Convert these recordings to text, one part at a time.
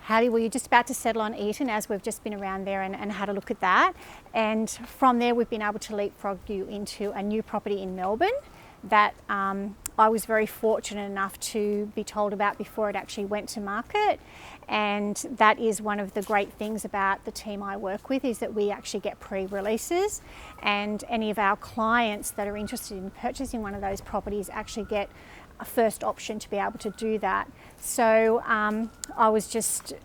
Hayley, well, you're just about to settle on Eton, as we've just been around there and had a look at that. And from there, we've been able to leapfrog you into a new property in Melbourne that I was very fortunate enough to be told about before it actually went to market. And that is one of the great things about the team I work with, is that we actually get pre-releases, and any of our clients that are interested in purchasing one of those properties actually get a first option to be able to do that. So I was just,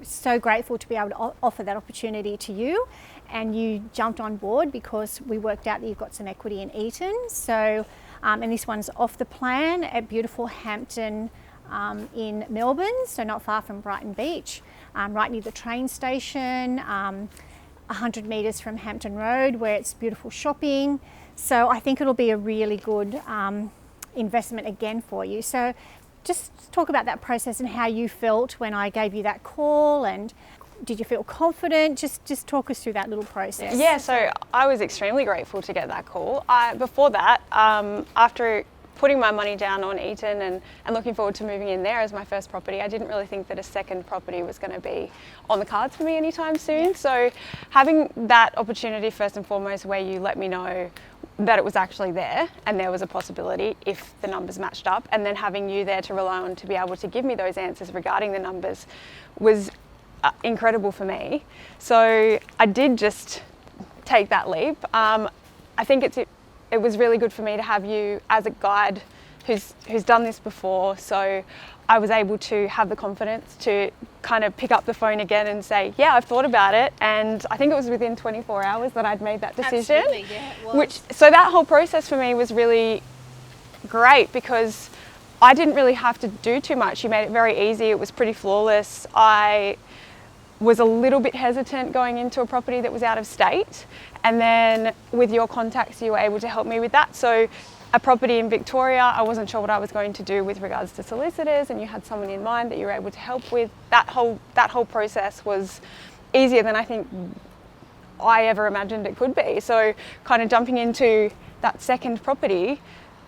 so grateful to be able to offer that opportunity to you, and you jumped on board because we worked out that you've got some equity in Eton. So, and this one's off the plan at beautiful Hampton in Melbourne, so not far from Brighton Beach, right near the train station, 100 metres from Hampton Road, where it's beautiful shopping. So I think it'll be a really good investment again for you. So just talk about that process and how you felt when I gave you that call, and did you feel confident? Just talk us through that little process. Yeah, so I was extremely grateful to get that call. Before that, after putting my money down on Eton and looking forward to moving in there as my first property, I didn't really think that a second property was going to be on the cards for me anytime soon. Yeah. So having that opportunity first and foremost, where you let me know that it was actually there and there was a possibility if the numbers matched up, and then having you there to rely on to be able to give me those answers regarding the numbers, was incredible for me. So I did just take that leap. I think it was really good for me to have you as a guide who's done this before, so I was able to have the confidence to kind of pick up the phone again and say, yeah, I've thought about it. And I think it was within 24 hours that I'd made that decision. Absolutely, yeah, it was. So that whole process for me was really great, because I didn't really have to do too much. You made it very easy. It was pretty flawless. I was a little bit hesitant going into a property that was out of state, and then with your contacts you were able to help me with that. So a property in Victoria, I wasn't sure what I was going to do with regards to solicitors, and you had someone in mind that you were able to help with. That whole process was easier than I think I ever imagined it could be. So kind of jumping into that second property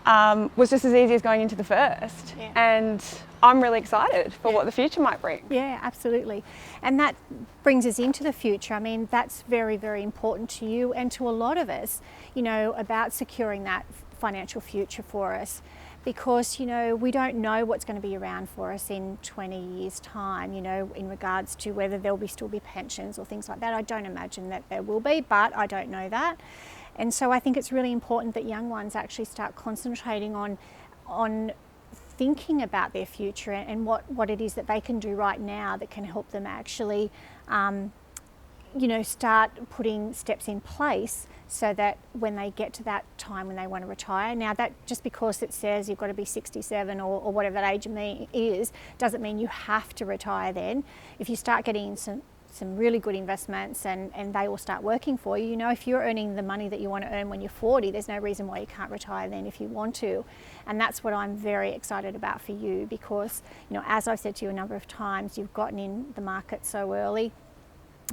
was just as easy as going into the first. Yeah. And I'm really excited for what the future might bring. Yeah, absolutely. And that brings us into the future. I mean, that's very, very important to you and to a lot of us, about securing that financial future for us, because, we don't know what's going to be around for us in 20 years' time, in regards to whether there'll still be pensions or things like that. I don't imagine that there will be, but I don't know that. And so I think it's really important that young ones actually start concentrating on thinking about their future and what it is that they can do right now that can help them actually, start putting steps in place so that when they get to that time when they want to retire. Now, that just because it says you've got to be 67 or whatever that age is, doesn't mean you have to retire then. If you start getting some really good investments and they will start working for you. If you're earning the money that you want to earn when you're 40, there's no reason why you can't retire then if you want to. And that's what I'm very excited about for you, because, as I've said to you a number of times, you've gotten in the market so early.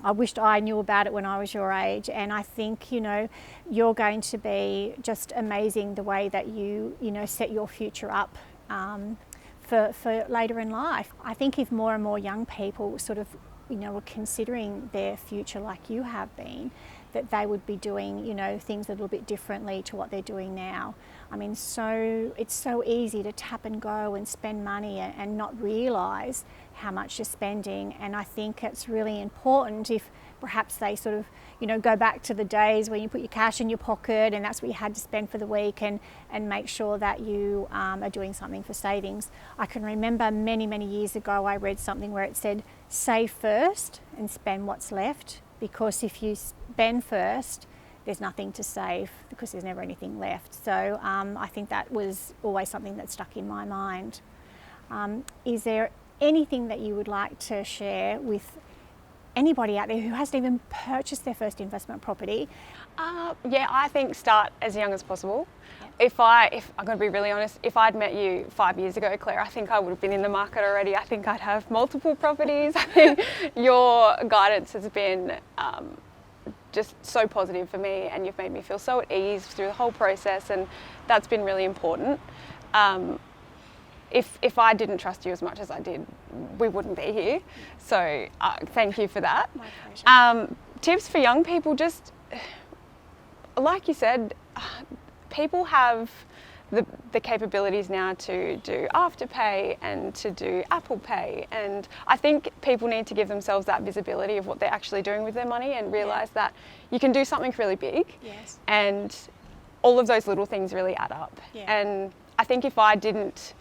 I wished I knew about it when I was your age, and I think, you're going to be just amazing the way that you set your future up for later in life. I think if more and more young people sort of were considering their future like you have been, that they would be doing, things a little bit differently to what they're doing now. I mean, it's so easy to tap and go and spend money and not realise how much you're spending. And I think it's really important if perhaps they sort of, go back to the days when you put your cash in your pocket and that's what you had to spend for the week, and make sure that you are doing something for savings. I can remember many, many years ago I read something where it said, save first and spend what's left, because if you spend first, there's nothing to save because there's never anything left. So I think that was always something that stuck in my mind. Is there anything that you would like to share with anybody out there who hasn't even purchased their first investment property? Yeah, I think start as young as possible. Yeah. If I'm going to be really honest, if I'd met you 5 years ago, Claire, I think I would have been in the market already. I think I'd have multiple properties. I think your guidance has been just so positive for me, and you've made me feel so at ease through the whole process, and that's been really important. If I didn't trust you as much as I did we wouldn't be here. So thank you for that. My pleasure. Tips for young people, just like you said, people have the capabilities now to do Afterpay and to do Apple Pay, and I think people need to give themselves that visibility of what they're actually doing with their money and realise that you can do something really big, Yes. and all of those little things really add up. Yeah. And I think if I didn't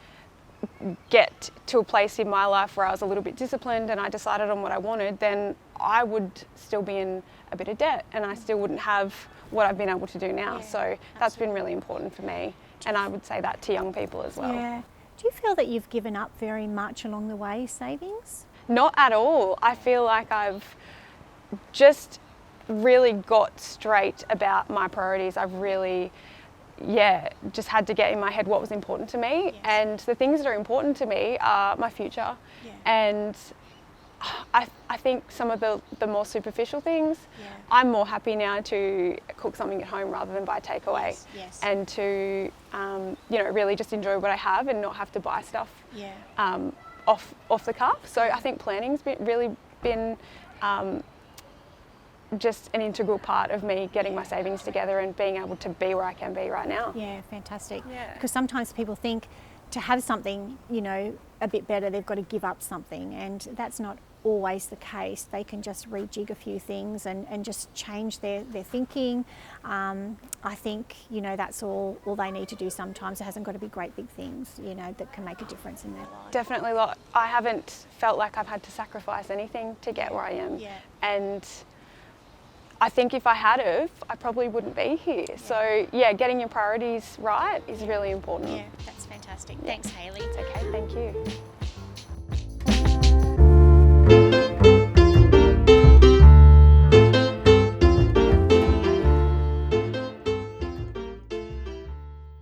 get to a place in my life where I was a little bit disciplined and I decided on what I wanted, then I would still be in a bit of debt and I still wouldn't have what I've been able to do now. Yeah, so that's been really important for me, and I would say that to young people as well. Yeah. Do you feel that you've given up very much along the way savings? Not at all. I feel like I've just really got straight about my priorities. I've really just had to get in my head what was important to me. Yes. And the things that are important to me are my future. Yeah. And I think some of the more superficial things, Yeah. I'm more happy now to cook something at home rather than buy takeaway. Yes, yes. And to really just enjoy what I have and not have to buy stuff Yeah. off the cuff. So I think planning's really been just an integral part of me getting my savings together and being able to be where I can be right now. Yeah, fantastic. Yeah. Because sometimes people think to have something, a bit better, they've got to give up something, and that's not always the case. They can just rejig a few things and just change their thinking. I think, that's all they need to do sometimes. It hasn't got to be great big things, that can make a difference in their life. Definitely, I haven't felt like I've had to sacrifice anything to get where I am. Yeah. And I think if I had have, I probably wouldn't be here. Yeah. So getting your priorities right is really important. Yeah, that's fantastic. Thanks, Hayley. It's okay, thank you.